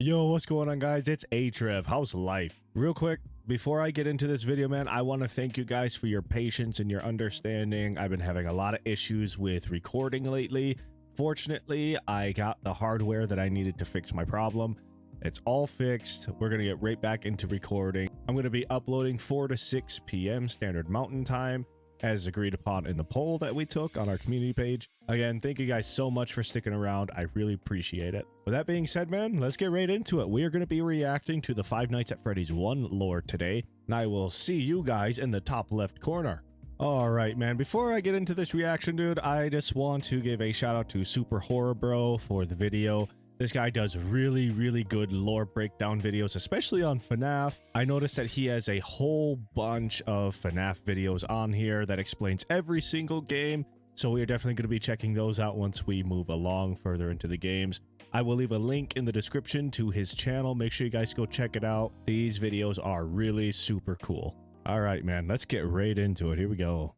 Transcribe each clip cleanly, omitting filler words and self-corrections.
Yo, what's going on, guys? It's Atrev. How's life? Real quick, before I get into this video, man, I want to thank you guys for your patience and your understanding. I've been having a lot of issues with recording lately. Fortunately, I got the hardware that I needed to fix my problem. It's all fixed. We're going to get right back into recording. I'm going to be uploading 4 to 6 p.m. Standard Mountain Time, as agreed upon in the poll that we took on our community page. Again, thank you guys so much for sticking around. I really appreciate it. With that being said, man, let's get right into it. We are going to be reacting to the Five Nights at Freddy's 1 lore today, and I will see you guys in the top left corner. All right, man, before I get into this reaction, dude, I just want to give a shout out to Super Horror Bro for the video. This guy does really good lore breakdown videos, especially on FNAF. I noticed that he has a whole bunch of FNAF videos on here that explains every single game. So we are definitely going to be checking those out once we move along further into the games. I will leave a link in the description to his channel. Make sure you guys go check it out. These videos are really super cool. All right, man, let's get right into it. Here we go.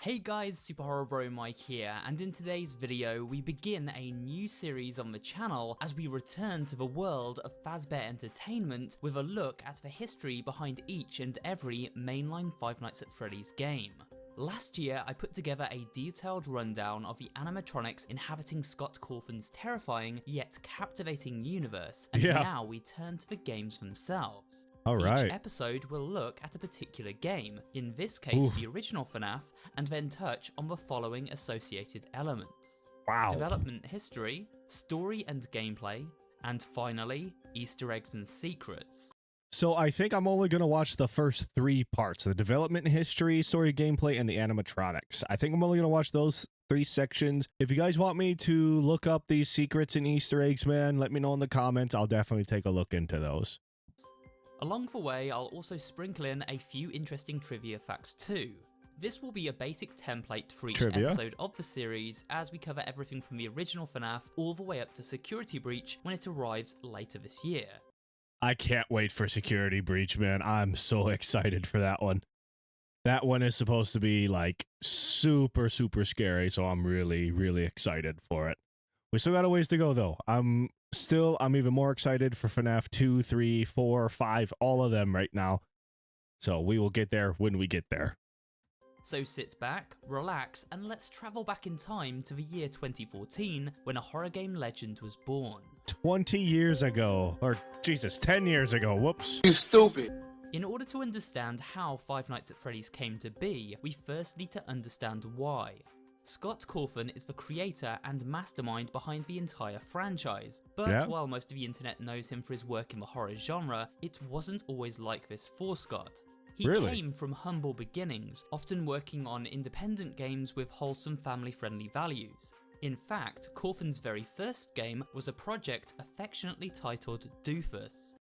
Hey guys, Super Horror Bro Mike here, and in today's video we begin a new series on the channel as we return to the world of Fazbear Entertainment with a look at the history behind each and every mainline Five Nights at Freddy's game. Last year I put together a detailed rundown of the animatronics inhabiting Scott Cawthon's terrifying yet captivating universe, and now we turn to the games themselves. Each episode will look at a particular game, in this case the original FNAF, and then touch on the following associated elements. Development history, story and gameplay, and finally, Easter eggs and secrets. So I think I'm only going to watch the first 3 parts, the development history, story, gameplay, and the animatronics. I think I'm only going to watch those 3 sections. If you guys want me to look up these secrets and Easter eggs, man, let me know in the comments. I'll definitely take a look into those. Along the way, I'll also sprinkle in a few interesting trivia facts too. This will be a basic template for each episode of the series, as we cover everything from the original FNAF all the way up to Security Breach when it arrives later this year. I can't wait for Security Breach, man. I'm so excited for that one. That one is supposed to be like super scary, so I'm really excited for it. We still got a ways to go though. I'm even more excited for FNAF 2, 3, 4, 5, all of them right now. So we will get there when we get there. So sit back, relax, and let's travel back in time to the year 2014 when a horror game legend was born. 20 years ago. Or, Jesus, 10 years ago. Whoops. You stupid. In order to understand how Five Nights at Freddy's came to be, we first need to understand why. Scott Cawthon is the creator and mastermind behind the entire franchise, but while most of the internet knows him for his work in the horror genre, it wasn't always like this for Scott. He came from humble beginnings, often working on independent games with wholesome family-friendly values. In fact, Cawthon's very first game was a project affectionately titled Doofus.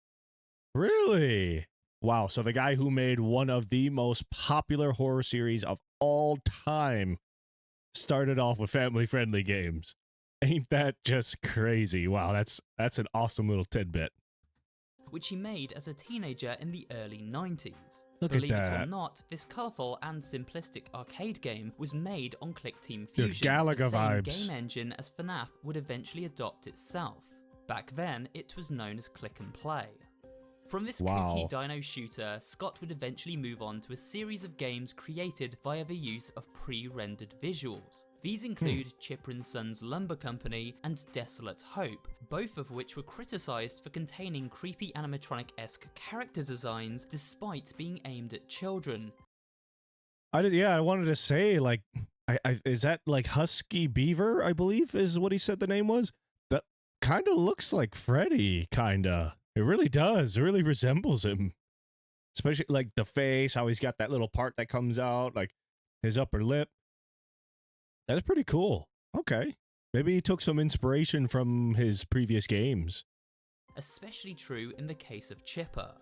Really? Wow, so the guy who made one of the most popular horror series of all time started off with family-friendly games. Ain't that just crazy? Wow, that's an awesome little tidbit. Which he made as a teenager in the early 90s. Believe it or not, this colourful and simplistic arcade game was made on ClickTeam Fusion, Galaga the same vibes. game engine as FNAF would eventually adopt itself. Back then, it was known as Click and Play. From this kooky dino shooter, Scott would eventually move on to a series of games created via the use of pre-rendered visuals. These include Chipper & Sons Lumber Company and Desolate Hope, both of which were criticised for containing creepy animatronic-esque character designs despite being aimed at children. I wanted to say, like, is that like Husky Beaver, I believe is what he said the name was? That kind of looks like Freddy, kinda. It really does. It really resembles him. Especially like the face, how he's got that little part that comes out, like his upper lip. That's pretty cool. Okay. Maybe he took some inspiration from his previous games. Especially true in the case of Chipper.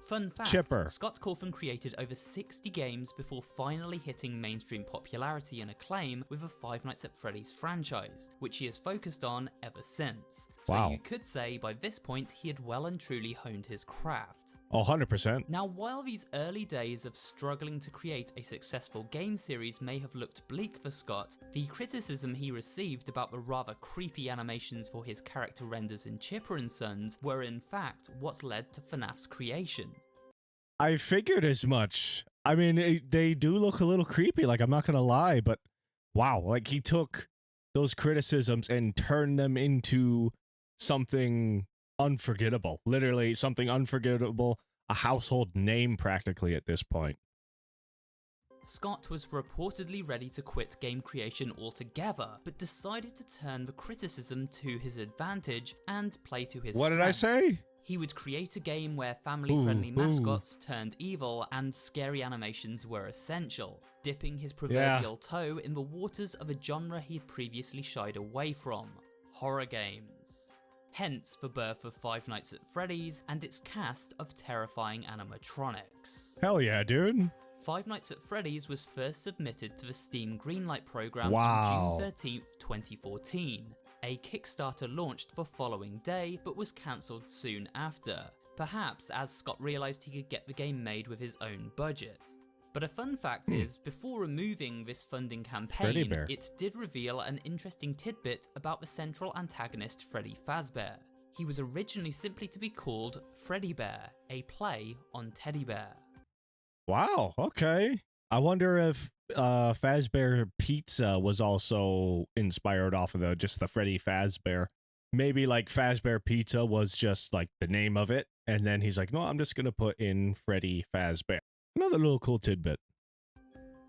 Fun fact, Scott Cawthon created over 60 games before finally hitting mainstream popularity and acclaim with the Five Nights at Freddy's franchise, which he has focused on ever since. So you could say by this point he had well and truly honed his craft. Oh, 100%. Now, while these early days of struggling to create a successful game series may have looked bleak for Scott, the criticism he received about the rather creepy animations for his character renders in Chipper and Sons were in fact what led to FNAF's creation. I figured as much. I mean, they do look a little creepy, like, I'm not gonna lie, but wow, like, he took those criticisms and turned them into something unforgettable. Literally something unforgettable, a household name practically at this point. Scott was reportedly ready to quit game creation altogether, but decided to turn the criticism to his advantage and play to his What strengths. did I say? He would create a game where family-friendly mascots turned evil and scary animations were essential, dipping his proverbial toe in the waters of a genre he had previously shied away from: horror games. Hence the birth of Five Nights at Freddy's and its cast of terrifying animatronics. Hell yeah, dude. Five Nights at Freddy's was first submitted to the Steam Greenlight program Wow. on June 13th, 2014. A Kickstarter launched the following day, but was cancelled soon after, perhaps as Scott realised he could get the game made with his own budget. But a fun fact is, before removing this funding campaign, it did reveal an interesting tidbit about the central antagonist Freddy Fazbear. He was originally simply to be called Freddy Bear, a play on Teddy Bear. Wow, okay. I wonder if Fazbear Pizza was also inspired off of just the Freddy Fazbear. Maybe like Fazbear Pizza was just like the name of it, and then he's like, no, I'm just gonna put in Freddy Fazbear. Another little cool tidbit.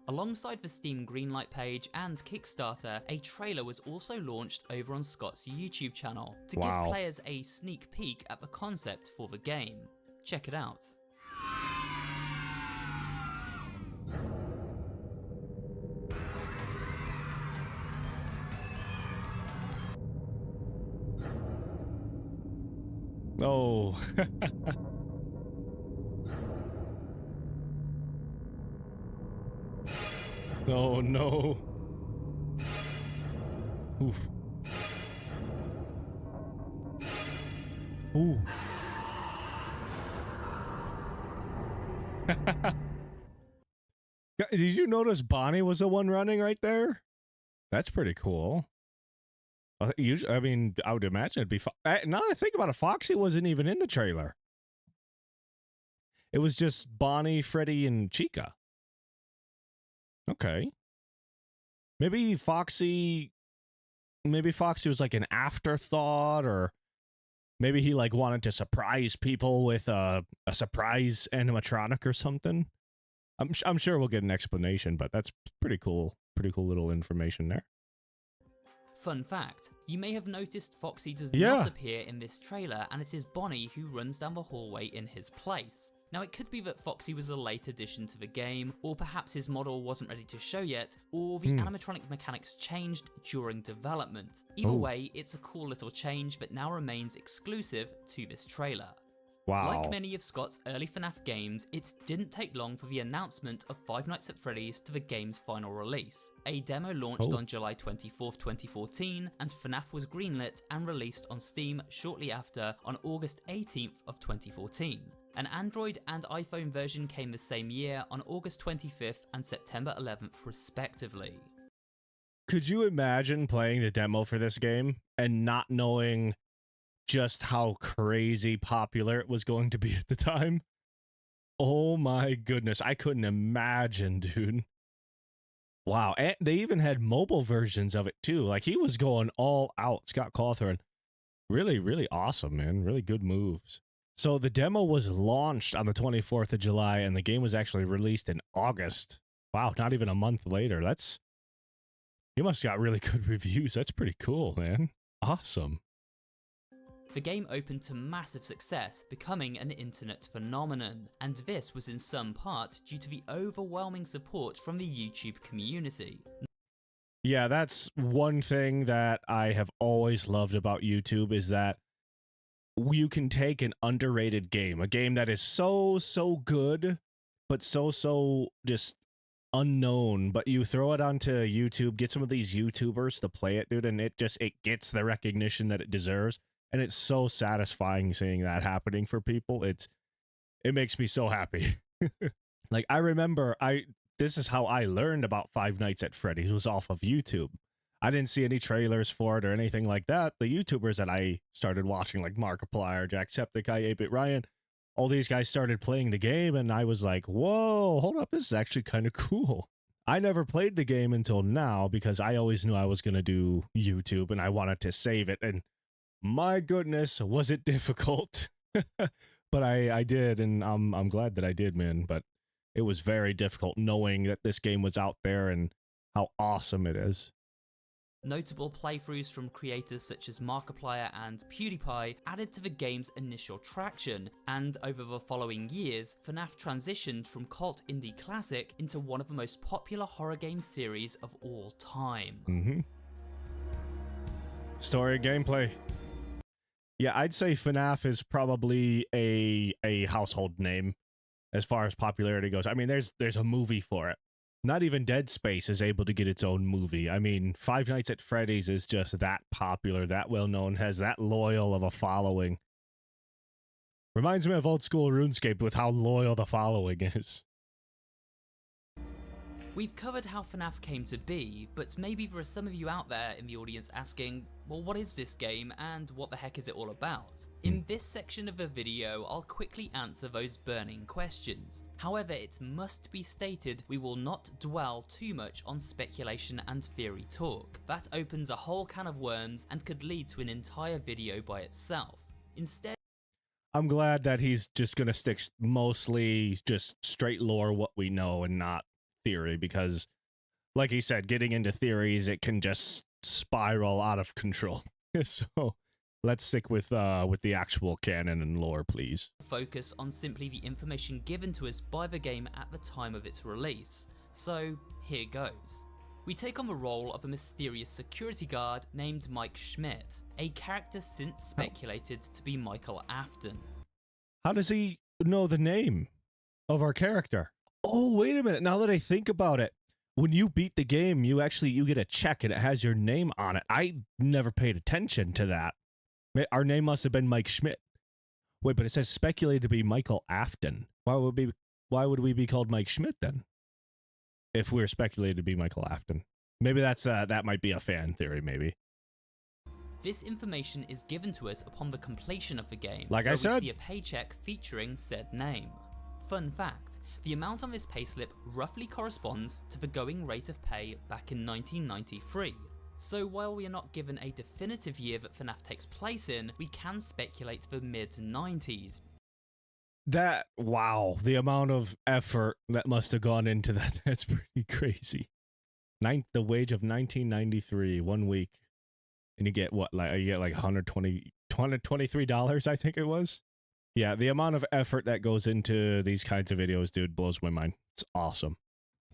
Alongside the Steam Greenlight page and Kickstarter, a trailer was also launched over on Scott's YouTube channel to give players a sneak peek at the concept for the game. Check it out. Oh. Oh no. Oof. Ooh. Did you notice Bonnie was the one running right there? That's pretty cool. Usually, I mean, I would imagine it'd be. Now that I think about it, Foxy wasn't even in the trailer. It was just Bonnie, Freddy, and Chica. Okay. Maybe Foxy was like an afterthought, or maybe he like wanted to surprise people with a surprise animatronic or something. I'm sure we'll get an explanation, but that's pretty cool little information there. Fun fact, you may have noticed Foxy does not appear in this trailer, and it is Bonnie who runs down the hallway in his place. Now, it could be that Foxy was a late addition to the game, or perhaps his model wasn't ready to show yet, or the animatronic mechanics changed during development. Either way, it's a cool little change that now remains exclusive to this trailer. Wow. Like many of Scott's early FNAF games, it didn't take long for the announcement of Five Nights at Freddy's to the game's final release. A demo launched on July 24th, 2014, and FNAF was greenlit and released on Steam shortly after on August 18th of 2014. An Android and iPhone version came the same year on August 25th and September 11th respectively. Could you imagine playing the demo for this game and not knowing just how crazy popular it was going to be at the time? Oh my goodness, I couldn't imagine, dude. Wow, and they even had mobile versions of it too. Like, he was going all out, Scott Cawthorn. Really, really awesome, man. Really good moves. So the demo was launched on the 24th of July, and the game was actually released in August. Wow, not even a month later. You must have got really good reviews. That's pretty cool, man. Awesome. The game opened to massive success, becoming an internet phenomenon, and this was in some part due to the overwhelming support from the YouTube community. Yeah, that's one thing that I have always loved about YouTube, is that you can take an underrated game, a game that is so good, but so just unknown, but you throw it onto YouTube, get some of these YouTubers to play it, dude, and it gets the recognition that it deserves. And it's so satisfying seeing that happening for people. It makes me so happy. Like, I remember this is how I learned about Five Nights at Freddy's, was off of YouTube. I didn't see any trailers for it or anything like that. The YouTubers that I started watching, like Markiplier, Jacksepticeye, 8-Bit Ryan, all these guys started playing the game, and I was like, whoa, hold up, this is actually kind of cool. I never played the game until now because I always knew I was going to do YouTube and I wanted to save it, and my goodness, was it difficult. But I did, and I'm glad that I did, man. But it was very difficult knowing that this game was out there and how awesome it is. Notable playthroughs from creators such as Markiplier and PewDiePie added to the game's initial traction, and over the following years, FNAF transitioned from cult indie classic into one of the most popular horror game series of all time. Story gameplay. Yeah, I'd say FNAF is probably a household name as far as popularity goes. I mean, there's a movie for it. Not even Dead Space is able to get its own movie. I mean, Five Nights at Freddy's is just that popular, that well-known, has that loyal of a following. Reminds me of old school RuneScape with how loyal the following is. We've covered how FNAF came to be, but maybe there are some of you out there in the audience asking, well, what is this game and what the heck is it all about? In this section of the video, I'll quickly answer those burning questions. However, it must be stated we will not dwell too much on speculation and theory talk. That opens a whole can of worms and could lead to an entire video by itself. Instead, I'm glad that he's just gonna stick mostly just straight lore, what we know, and not theory, because like he said, getting into theories, it can just spiral out of control. So let's stick with the actual canon and lore, please. Focus on simply the information given to us by the game at the time of its release. So here goes. We take on the role of a mysterious security guard named Mike Schmidt, a character since speculated to be Michael Afton. How does he know the name of our character? Oh, wait a minute. Now that I think about it, when you beat the game, you get a check and it has your name on it. I never paid attention to that. Our name must have been Mike Schmidt. Wait, but it says speculated to be Michael Afton. Why would we be called Mike Schmidt then? If we're speculated to be Michael Afton. Maybe that might be a fan theory, maybe. This information is given to us upon the completion of the game, like I said, we see a paycheck featuring said name. Fun fact, the amount on this payslip roughly corresponds to the going rate of pay back in 1993. So while we are not given a definitive year that FNAF takes place in, we can speculate the mid-90s. Wow, the amount of effort that must have gone into that, that's pretty crazy. The wage of 1993, 1 week. And you get what, like $123, I think it was. Yeah, the amount of effort that goes into these kinds of videos, dude, blows my mind. It's awesome.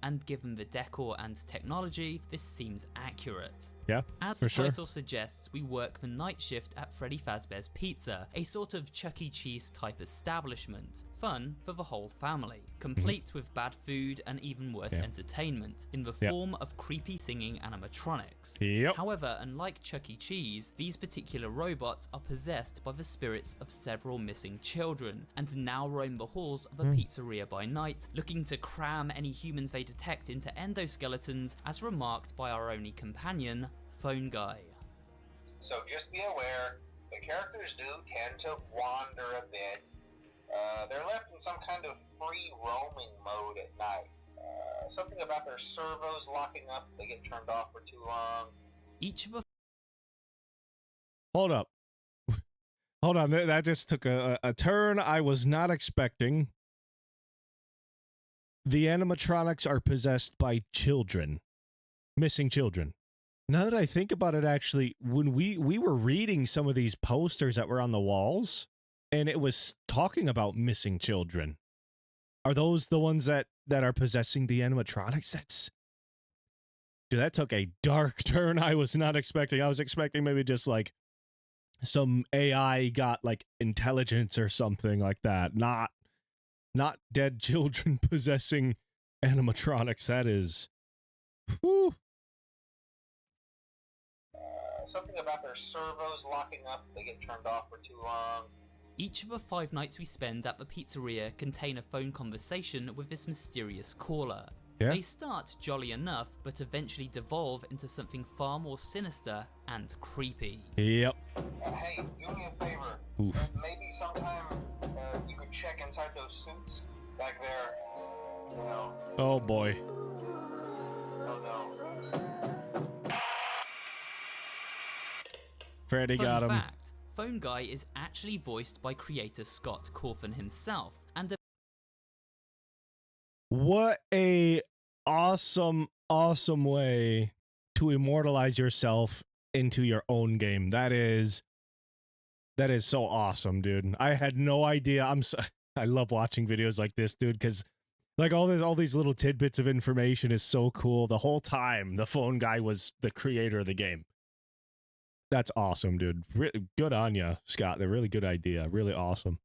And given the decor and technology, this seems accurate. Yeah, as the title suggests, we work the night shift at Freddy Fazbear's Pizza, a sort of Chuck E. Cheese type establishment. Fun for the whole family, complete with bad food and even worse entertainment, in the form of creepy singing animatronics. However, unlike Chuck E. Cheese, these particular robots are possessed by the spirits of several missing children, and now roam the halls of a pizzeria by night, looking to cram any humans they detect into endoskeletons, as remarked by our only companion, Phone Guy. So just be aware, the characters do tend to wander a bit. They're left in some kind of free roaming mode at night. Something about their servos locking up, they get turned off for too long. Each of the... Hold up. Hold on, that just took a turn I was not expecting. The animatronics are possessed by children. Missing children. Now that I think about it, actually, when we were reading some of these posters that were on the walls, and it was talking about missing children. Are those the ones that are possessing the animatronics? Dude, that took a dark turn I was not expecting. I was expecting maybe just like some AI got like intelligence or something like that. Not dead children possessing animatronics. That is... Whew. Something about their servos locking up, they get turned off for too long. Each of the 5 nights we spend at the pizzeria contain a phone conversation with this mysterious caller. Yeah. They start jolly enough, but eventually devolve into something far more sinister and creepy. Yep. Hey, do me a favor. Oof. Maybe sometime you could check inside those suits back there. You know. Oh boy. Oh no. Freddy got him. Fun fact, Phone Guy is actually voiced by creator Scott Cawthon himself, and What a awesome way to immortalize yourself into your own game. That is so awesome, dude. I had no idea. I love watching videos like this, dude, because like all these little tidbits of information is so cool. The whole time the Phone Guy was the creator of the game. That's awesome, dude. Good on ya, Scott. They're really good idea. Really awesome.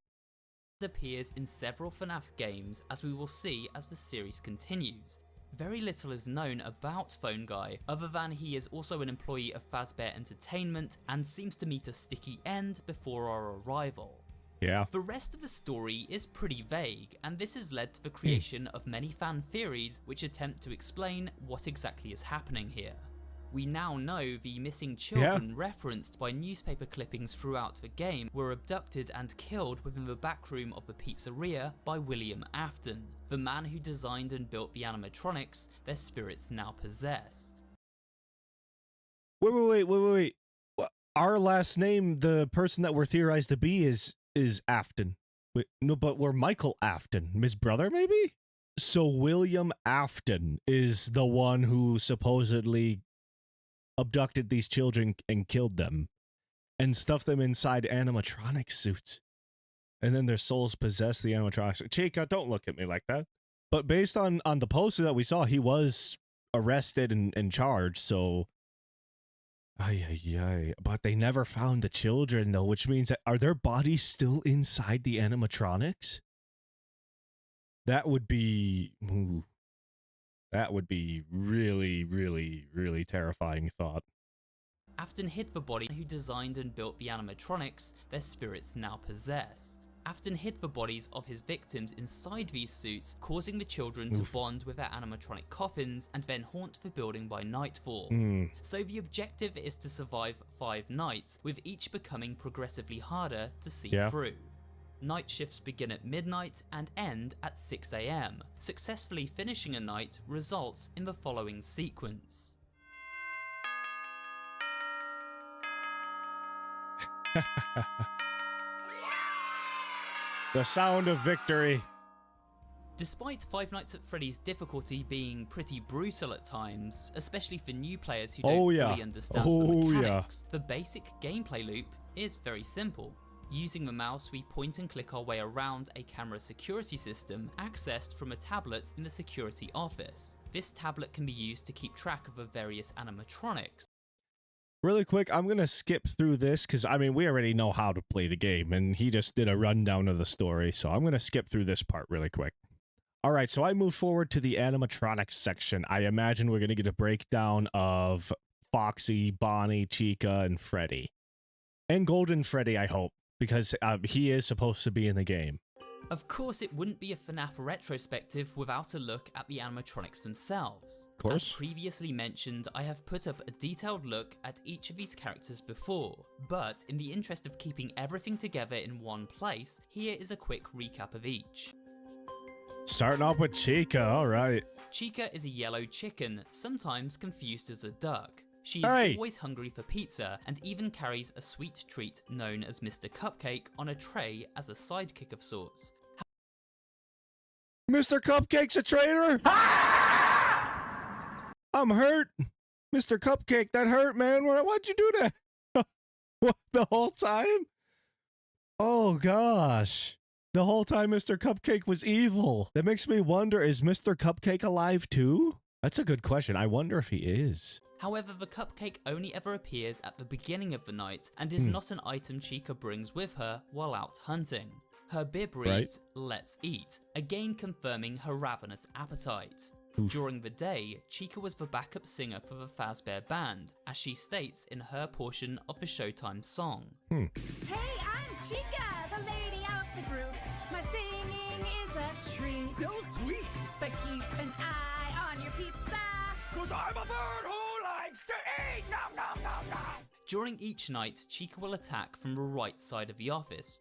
appears in several FNAF games, as we will see as the series continues. Very little is known about Phone Guy, other than he is also an employee of Fazbear Entertainment and seems to meet a sticky end before our arrival. Yeah. The rest of the story is pretty vague, and this has led to the creation of many fan theories which attempt to explain what exactly is happening here. We now know the missing children referenced by newspaper clippings throughout the game were abducted and killed within the back room of the pizzeria by William Afton, the man who designed and built the animatronics their spirits now possess. Wait. Our last name, the person that we're theorized to be is Afton. Wait, no, but we're Michael Afton, his brother maybe? So William Afton is the one who supposedly abducted these children and killed them and stuffed them inside animatronic suits. And then their souls possess the animatronics. Chica, don't look at me like that. But based on the poster that we saw, he was arrested and charged, so... But they never found the children, though, which means that... Are their bodies still inside the animatronics? That would be... Ooh. That would be really, really, really terrifying thought. Afton hid the body who designed and built the animatronics their spirits now possess. Afton hid the bodies of his victims inside these suits, causing the children to bond with their animatronic coffins and then haunt the building by nightfall. So the objective is to survive 5 nights, with each becoming progressively harder to see through. Night shifts begin at midnight and end at 6 AM. Successfully finishing a night results in the following sequence. The sound of victory. Despite Five Nights at Freddy's difficulty being pretty brutal at times, especially for new players who don't fully understand the mechanics, the basic gameplay loop is very simple. Using the mouse, we point and click our way around a camera security system accessed from a tablet in the security office. This tablet can be used to keep track of the various animatronics. Really quick, I'm going to skip through this because, I mean, we already know how to play the game, and he just did a rundown of the story, so I'm going to skip through this part really quick. All right, so I move forward to the animatronics section. I imagine we're going to get a breakdown of Foxy, Bonnie, Chica, and Freddy. And Golden Freddy, I hope, because he is supposed to be in the game. Of course, it wouldn't be a FNAF retrospective without a look at the animatronics themselves. Of course. As previously mentioned, I have put up a detailed look at each of these characters before, but in the interest of keeping everything together in one place, here is a quick recap of each. Starting off with Chica, alright. Chica is a yellow chicken, sometimes confused as a duck. She is always hungry for pizza and even carries a sweet treat known as Mr. Cupcake on a tray as a sidekick of sorts. Mr. Cupcake's a traitor? I'm hurt. Mr. Cupcake, that hurt, man. Why'd you do that? What, the whole time? Oh, gosh. The whole time Mr. Cupcake was evil. That makes me wonder, is Mr. Cupcake alive too? That's a good question. I wonder if he is. However, the cupcake only ever appears at the beginning of the night and is not an item Chica brings with her while out hunting. Her bib reads, "Let's eat," again confirming her ravenous appetite. During the day, Chica was the backup singer for the Fazbear band, as she states in her portion of the Showtime song. Hey, I'm Chica, the lady the group. My singing is a treat. So sweet. But keep an eye on your pizza. 'Cause I'm a bird who likes to eat. Nom, nom, nom, nom. During each night, Chica will attack from the right side of the office.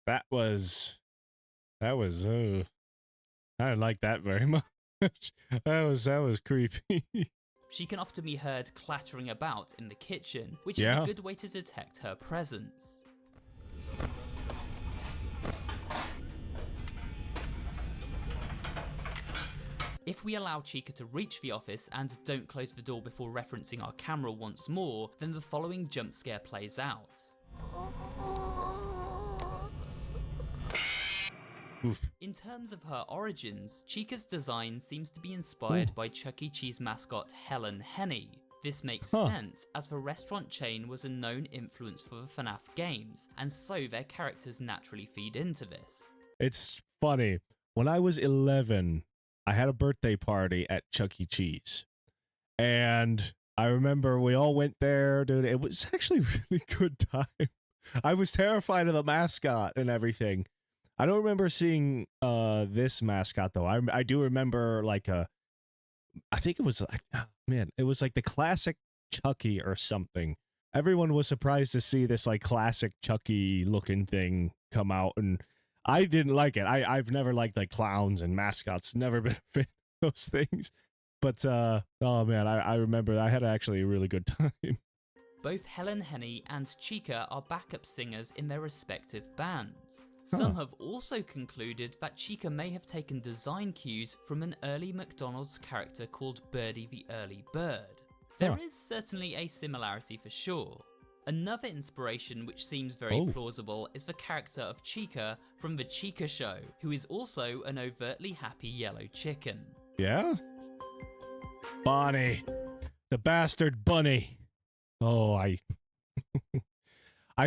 That was I didn't like that very much. That was creepy. She can often be heard clattering about in the kitchen, which is a good way to detect her presence. If we allow Chica to reach the office and don't close the door before referencing our camera once more, then the following jump scare plays out. Oof. In terms of her origins, Chica's design seems to be inspired by Chuck E. Cheese mascot Helen Henny. This makes sense, as the restaurant chain was a known influence for the FNAF games, and so their characters naturally feed into this. It's funny. When I was 11, I had a birthday party at Chuck E. Cheese. And I remember we all went there, dude. It was actually a really good time. I was terrified of the mascot and everything. I don't remember seeing this mascot though. I do remember like I think it was like, oh, man, it was like the classic Chucky or something. Everyone was surprised to see this like classic Chucky looking thing come out, and I didn't like it. I've never liked like clowns and mascots. Never been a fan of those things. But oh man, I remember I had actually a really good time. Both Helen Henny and Chica are backup singers in their respective bands. Some have also concluded that Chica may have taken design cues from an early McDonald's character called Birdie the Early Bird. There is certainly a similarity for sure. Another inspiration which seems very plausible is the character of Chica from The Chica Show, who is also an overtly happy yellow chicken. Yeah? Bonnie. The bastard bunny. Oh, I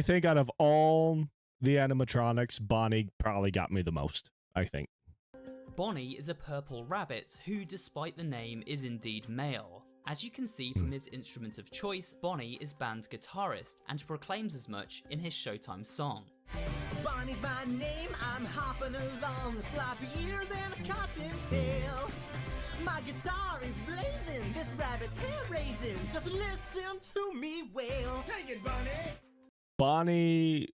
think out of all the animatronics, Bonnie probably got me the most, I think. Bonnie is a purple rabbit who, despite the name, is indeed male. As you can see from his instrument of choice, Bonnie is band guitarist and proclaims as much in his Showtime song. Bonnie's my name, I'm hopping along with floppy ears and a cotton tail. My guitar is blazing, this rabbit's hair raising. Just listen to me wail. Take it, Bonnie. Bonnie,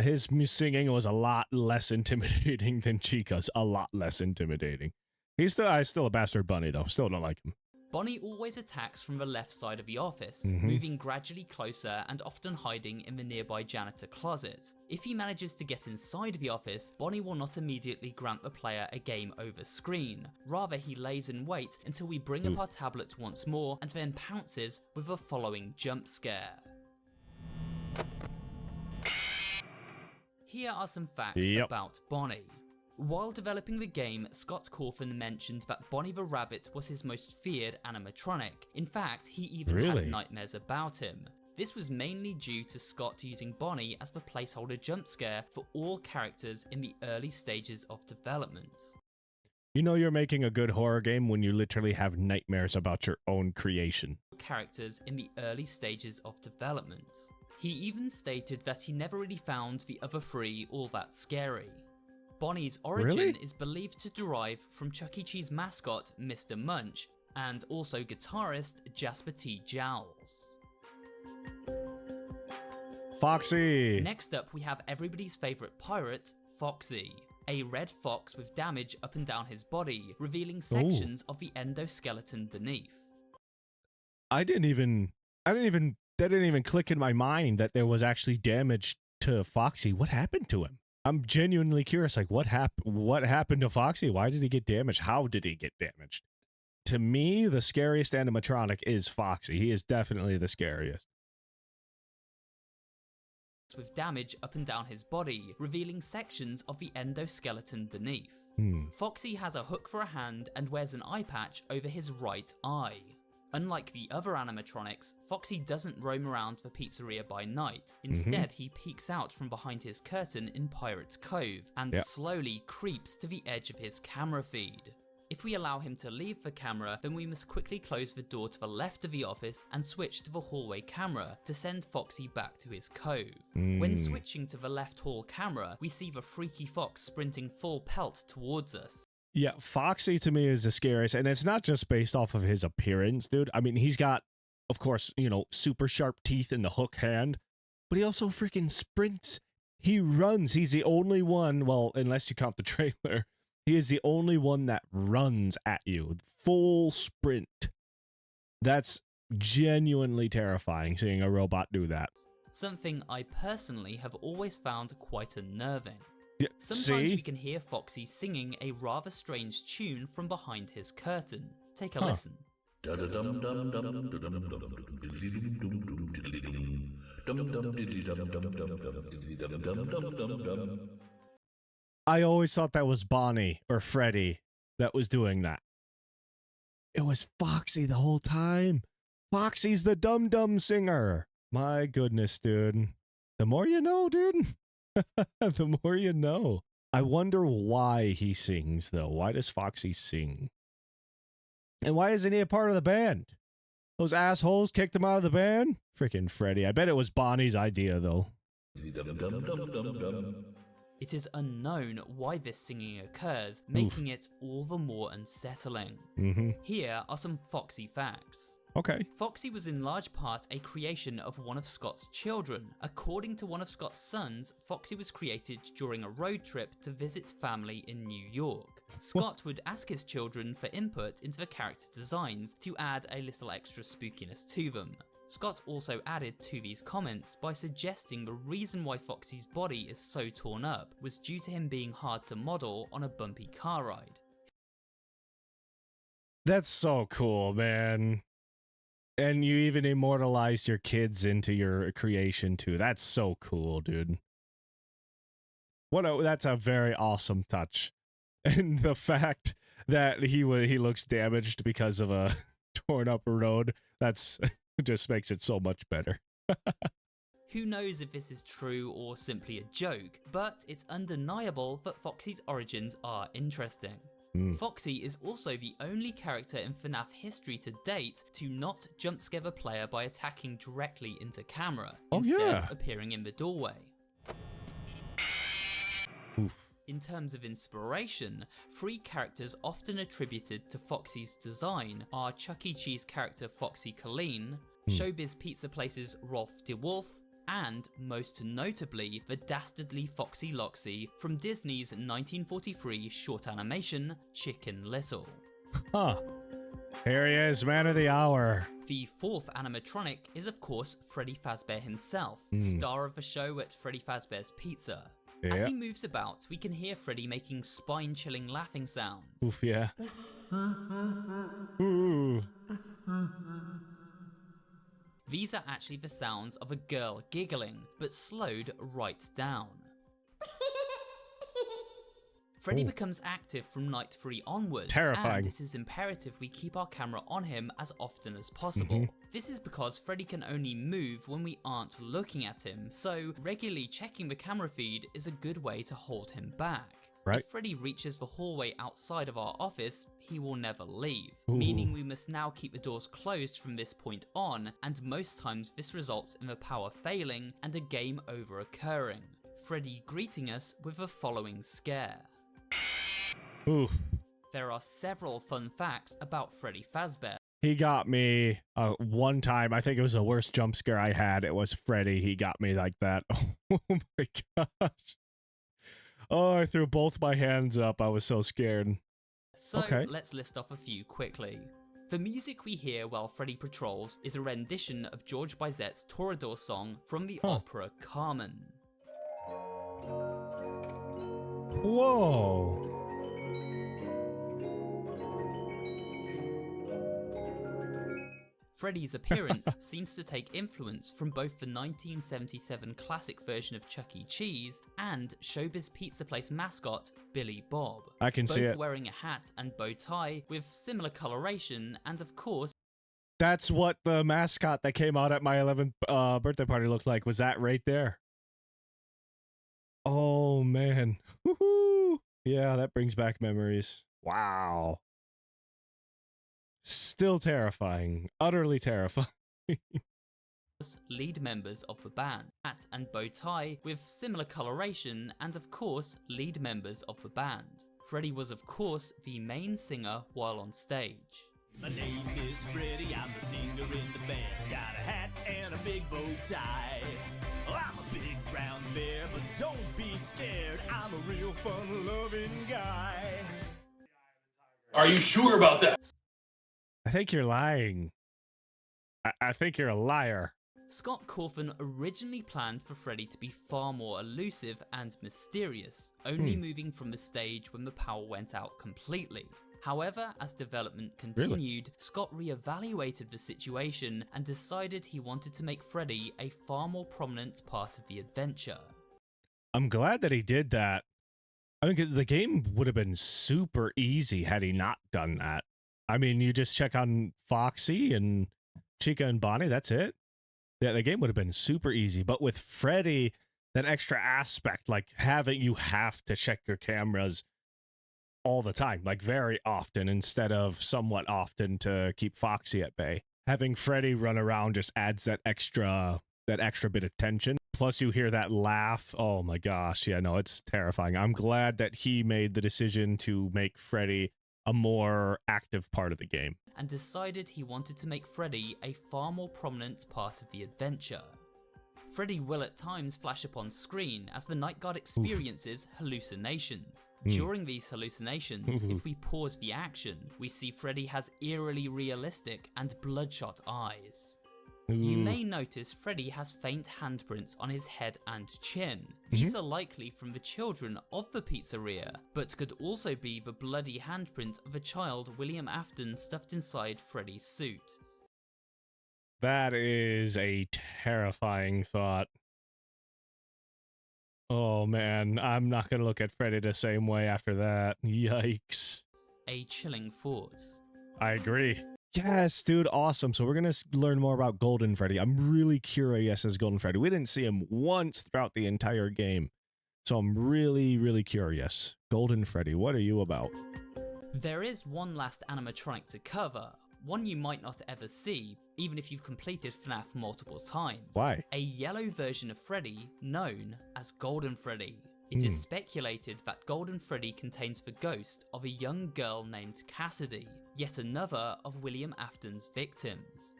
his singing was a lot less intimidating than Chica's. A lot less intimidating. He's still a bastard bunny though. Still don't like him. Bonnie always attacks from the left side of the office, moving gradually closer and often hiding in the nearby janitor closet. If he manages to get inside the office, Bonnie will not immediately grant the player a game over screen. Rather, he lays in wait until we bring up our tablet once more and then pounces with the following jump scare. Here are some facts about Bonnie. While developing the game, Scott Cawthon mentioned that Bonnie the Rabbit was his most feared animatronic. In fact, he even had nightmares about him. This was mainly due to Scott using Bonnie as the placeholder jump scare for all characters in the early stages of development. You know you're making a good horror game when you literally have nightmares about your own creation. Characters in the early stages of development. He even stated that he never really found the other three all that scary. Bonnie's origin is believed to derive from Chuck E. Cheese mascot Mr. Munch and also guitarist Jasper T. Jowls. Foxy! Next up we have everybody's favourite pirate, Foxy. A red fox with damage up and down his body, revealing sections of the endoskeleton beneath. That didn't even click in my mind that there was actually damage to Foxy. What happened to him? I'm genuinely curious, like what happened to Foxy? Why did he get damaged? How did he get damaged? To me, the scariest animatronic is Foxy. He is definitely the scariest. With damage up and down his body, revealing sections of the endoskeleton beneath. Foxy has a hook for a hand and wears an eye patch over his right eye. Unlike the other animatronics, Foxy doesn't roam around the pizzeria by night. Instead, he peeks out from behind his curtain in Pirate's Cove and slowly creeps to the edge of his camera feed. If we allow him to leave the camera, then we must quickly close the door to the left of the office and switch to the hallway camera to send Foxy back to his cove. When switching to the left hall camera, we see the freaky fox sprinting full pelt towards us. Yeah, Foxy to me is the scariest, and it's not just based off of his appearance, dude. I mean, he's got, of course, you know, super sharp teeth and the hook hand, but he also freaking sprints. He runs. He's the only one, well, unless you count the trailer, he is the only one that runs at you. Full sprint. That's genuinely terrifying, seeing a robot do that. Something I personally have always found quite unnerving. Yeah, Sometimes see? we can hear Foxy singing a rather strange tune from behind his curtain. Take a listen. I always thought that was Bonnie or Freddy that was doing that. It was Foxy the whole time. Foxy's the dum-dum singer. My goodness, dude. The more you know, dude. The more you know. I wonder why he sings, though. Why does Foxy sing? And why isn't he a part of the band? Those assholes kicked him out of the band? Freaking Freddy. I bet it was Bonnie's idea, though. It is unknown why this singing occurs, making it all the more unsettling. Here are some Foxy facts. Okay. Foxy was in large part a creation of one of Scott's children. According to one of Scott's sons, Foxy was created during a road trip to visit family in New York. Scott would ask his children for input into the character designs to add a little extra spookiness to them. Scott also added to these comments by suggesting the reason why Foxy's body is so torn up was due to him being hard to model on a bumpy car ride. That's so cool, man. And you even immortalized your kids into your creation too. That's so cool, dude. That's a very awesome touch. And the fact that he looks damaged because of a torn up road, that's just makes it so much better. Who knows if this is true or simply a joke, but it's undeniable that Foxy's origins are interesting. Foxy is also the only character in FNAF history to date to not jump scare the player by attacking directly into camera, instead appearing in the doorway. In terms of inspiration, 3 characters often attributed to Foxy's design are Chuck E. Cheese character Foxy Colleen, Showbiz Pizza Place's Rolf de Wolf, and, most notably, the dastardly Foxy Loxy from Disney's 1943 short animation, Chicken Little. Huh. Here he is, man of the hour. The 4th animatronic is of course Freddy Fazbear himself, star of the show at Freddy Fazbear's Pizza. As he moves about, we can hear Freddy making spine-chilling laughing sounds. Oof, yeah. Ooh. These are actually the sounds of a girl giggling, but slowed right down. Freddy becomes active from night 3 onwards, terrifying. And it is imperative we keep our camera on him as often as possible. This is because Freddy can only move when we aren't looking at him, so regularly checking the camera feed is a good way to hold him back. Right. If Freddy reaches the hallway outside of our office, he will never leave, meaning we must now keep the doors closed from this point on, and most times this results in the power failing and a game over occurring. Freddy greeting us with the following scare. Oof. There are several fun facts about Freddy Fazbear. He got me one time. I think it was the worst jump scare I had. It was Freddy. He got me like that. Oh my gosh. Oh, I threw both my hands up. I was so scared. So let's list off a few quickly. The music we hear while Freddy patrols is a rendition of George Bizet's Toreador song from the opera Carmen. Whoa. Freddy's appearance seems to take influence from both the 1977 classic version of Chuck E. Cheese and Showbiz Pizza Place mascot Billy Bob. I can see it. Both wearing a hat and bow tie with similar coloration, and of course, that's what the mascot that came out at my 11th birthday party looked like. Was that right there? Oh man. Woohoo! Yeah, that brings back memories. Wow. Still terrifying. Utterly terrifying. Lead members of the band, hat and bow tie with similar coloration, and of course lead members of the band. Freddy was of course the main singer while on stage. My name is Freddy, I'm the singer in the band. Got a hat and a big bow tie. Oh, I'm a big brown bear, but don't be scared. I'm a real fun-loving guy. Are you sure about that? I think you're lying. I think you're a liar. Scott Cawthon originally planned for Freddy to be far more elusive and mysterious, only moving from the stage when the power went out completely. However, as development continued, Scott re-evaluated the situation and decided he wanted to make Freddy a far more prominent part of the adventure. I'm glad that he did that. I mean, because the game would have been super easy had he not done that. I mean, you just check on Foxy and Chica and Bonnie, that's it. Yeah, the game would have been super easy. But with Freddy, that extra aspect, like you have to check your cameras all the time, like very often instead of somewhat often to keep Foxy at bay. Having Freddy run around just adds that extra bit of tension. Plus you hear that laugh. Oh my gosh. Yeah, no, it's terrifying. I'm glad that he made the decision to make Freddy a more active part of the game. And decided he wanted to make Freddy a far more prominent part of the adventure. Freddy will at times flash up on screen as the Night Guard experiences hallucinations. During these hallucinations, if we pause the action, we see Freddy has eerily realistic and bloodshot eyes. You may notice Freddy has faint handprints on his head and chin. These are likely from the children of the pizzeria, but could also be the bloody handprint of a child William Afton stuffed inside Freddy's suit. That is a terrifying thought. Oh man, I'm not gonna look at Freddy the same way after that. Yikes. A chilling thought. I agree. Yes, dude, awesome. So we're going to learn more about Golden Freddy. I'm really curious as Golden Freddy. We didn't see him once throughout the entire game. So I'm really, really curious. Golden Freddy, what are you about? There is one last animatronic to cover. One you might not ever see, even if you've completed FNAF multiple times. Why? A yellow version of Freddy known as Golden Freddy. It is speculated that Golden Freddy contains the ghost of a young girl named Cassidy, yet another of William Afton's victims.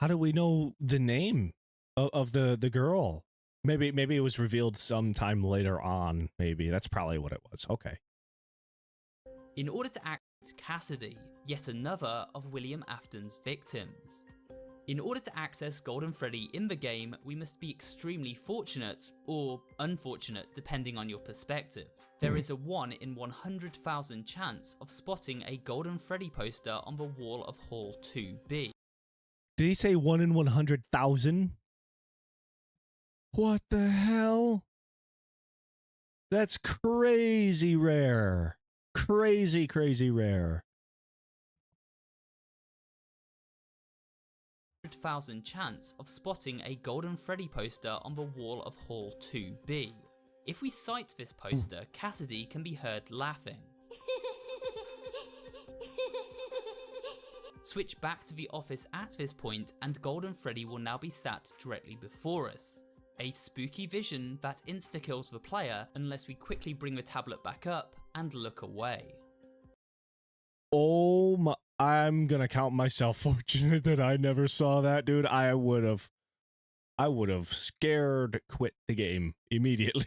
How do we know the name of the girl? Maybe it was revealed sometime later on. Maybe that's probably what it was. Okay. In order to act Cassidy, yet another of William Afton's victims. In order to access Golden Freddy in the game, we must be extremely fortunate, or unfortunate depending on your perspective. There is a 1 in 100,000 chance of spotting a Golden Freddy poster on the wall of Hall 2B. Did he say 1 in 100,000? What the hell? That's crazy rare. Crazy, crazy rare. 100,000 chance of spotting a Golden Freddy poster on the wall of Hall 2B. If we sight this poster, Cassidy can be heard laughing. Switch back to the office at this point and Golden Freddy will now be sat directly before us. A spooky vision that insta-kills the player unless we quickly bring the tablet back up and look away. Oh my, I'm gonna count myself fortunate that I never saw that, dude. I would have scared quit the game immediately.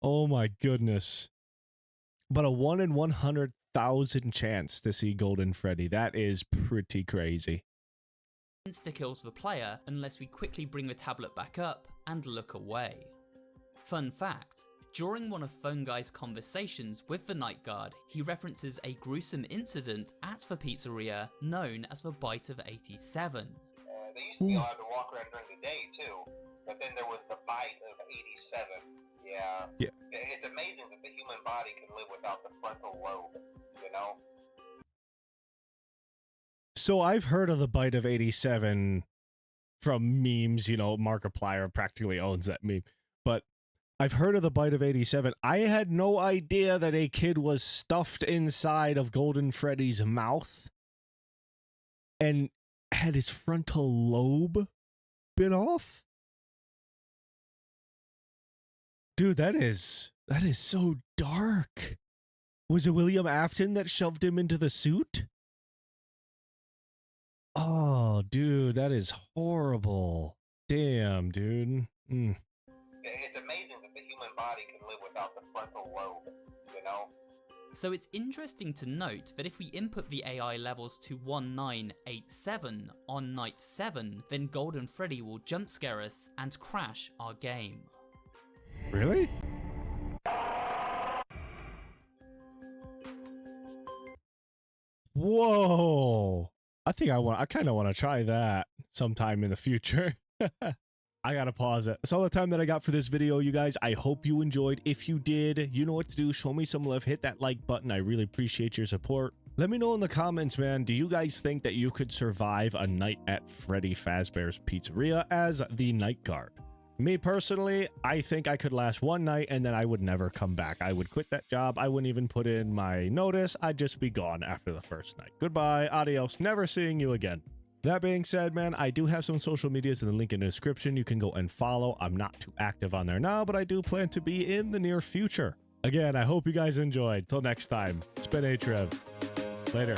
Oh my goodness. But a 1 in 100,000 chance to see Golden Freddy. That is pretty crazy. Insta-kills the player unless we quickly bring the tablet back up and look away. Fun fact. During one of Phone Guy's conversations with the Night Guard, he references a gruesome incident at the pizzeria known as the Bite of 87. They used to be allowed to walk around during the day too, but then there was the Bite of 87. Yeah. It's amazing that the human body can live without the frontal lobe, you know? So I've heard of the Bite of 87 from memes, you know, Markiplier practically owns that meme. But I've heard of the bite of 87. I had no idea that a kid was stuffed inside of Golden Freddy's mouth and had his frontal lobe bit off. Dude, that is so dark. Was it William Afton that shoved him into the suit? Oh, dude, that is horrible. Damn, dude. It's amazing that the human body can live without the frontal lobe, you know? So it's interesting to note that if we input the AI levels to 1987 on night 7, then Golden Freddy will jump scare us and crash our game. Really? Whoa. I kind of want to try that sometime in the future. I gotta pause it. That's all the time that I got for this video, you guys. I hope you enjoyed. If you did, you know what to do. Show me some love. Hit that like button. I really appreciate your support. Let me know in the comments, man. Do you guys think that you could survive a night at Freddy Fazbear's Pizzeria as the night guard? Me personally, I think I could last one night and then I would never come back. I would quit that job. I wouldn't even put in my notice. I'd just be gone after the first night. Goodbye, adios, never seeing you again. That being said, man, I do have some social medias in the link in the description. You can go and follow. I'm not too active on there now, but I do plan to be in the near future. Again, I hope you guys enjoyed. Till next time, it's been A-Trev. Later.